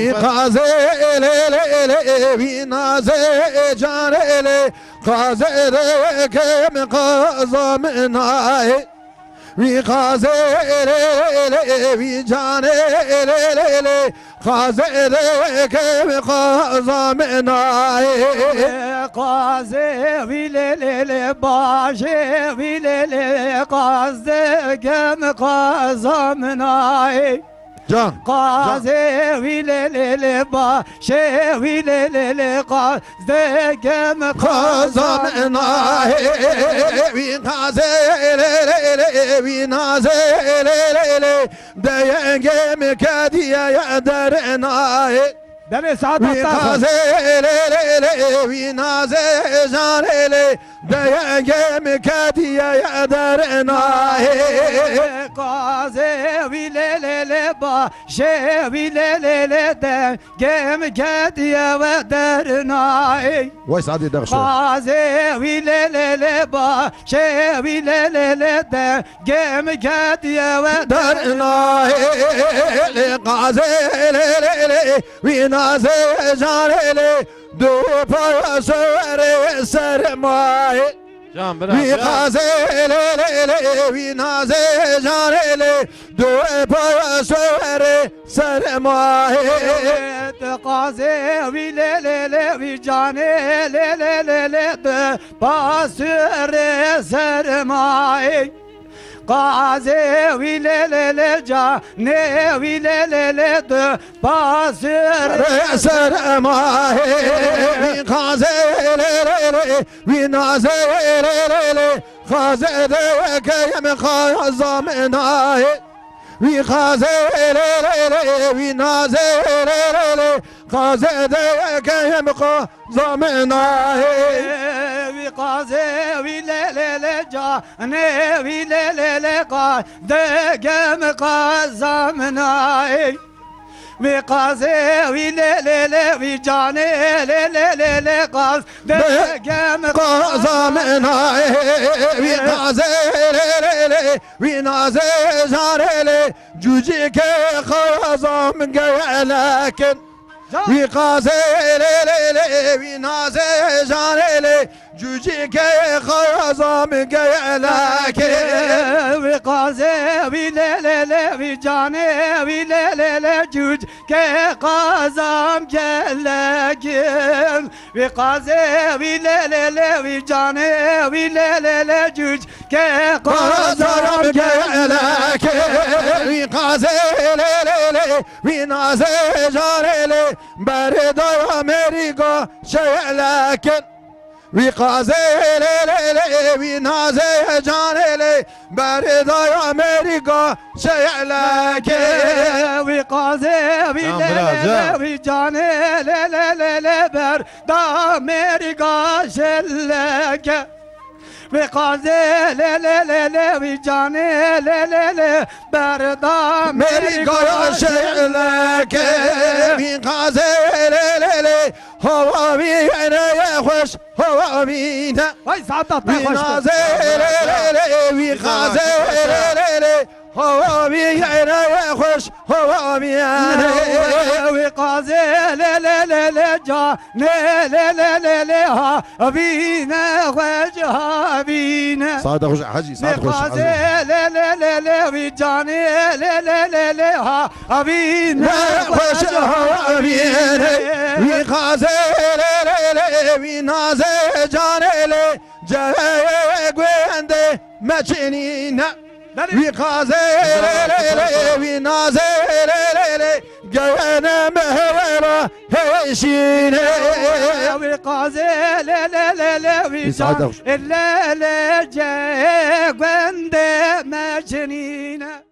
وی قازه اله وی نازه جان اله قازه کم قازا منای وی قازه اله وی جان اله قازه کم قازا منای قازه ویل باشه ویل قازه کم قازا منای Can. قازه ویل باشه ویل قازه کم قازا Kazanay vi naze vi naze deyenge kadiye dernay Deme saat vi naze vi naze janele deyenge kadiye dernay قازه ویل باشه ویل de gem kediye ve dernay Vay Sadi Dağşı قازه ویل باشه ویل de gem kediye ve dernay gazel vi naze janele do parasere sermaye Can vi bırak. gazel vi naze janele do parasere sermaye قازه ویل وی جانه de basure sermaye قازه ویل جانه ویل de basure sermaye vi gazel vi naze gazede kem khazamenaye vi gazel vi naze gazede kem khazamenaye قازه ویل جانه ویل قازه گم قازمنای وی قازه ویل وی جانه قازه گم قازamenaye vi gazel vi naze janele cücike khazam gelakin vi gazel vi naze janele cücike khazam gelakin وی قازه ویل وی جانه ویل جوج که قازم گلگم وی قازه ویل وی جانه ویل جوج که قازم قازم گلگم gelakin vi gazel vi naze janele berda Amerika şelakin vi gazel vi naze janele berda Amerika şelakin وی قازه ویل وی جانه بر دامرگا شلک وی قازه وی جانه بر Amerika دامرگا şelakin vi gazel hava bine hoş hava bine Vay saadat vi naze vi gazel hava bine hoş hava bine وی قازه جانه ها بینه وجه ها بینه Sağda hoş hacı sağda hoş قازه وی جانه ها بینه hoş وجه ها hava bine vi gazel vi naze janele gwende meçinine vi gazel vi naze gene mehvera heşine وی قازه وی جانه گنده مجنینه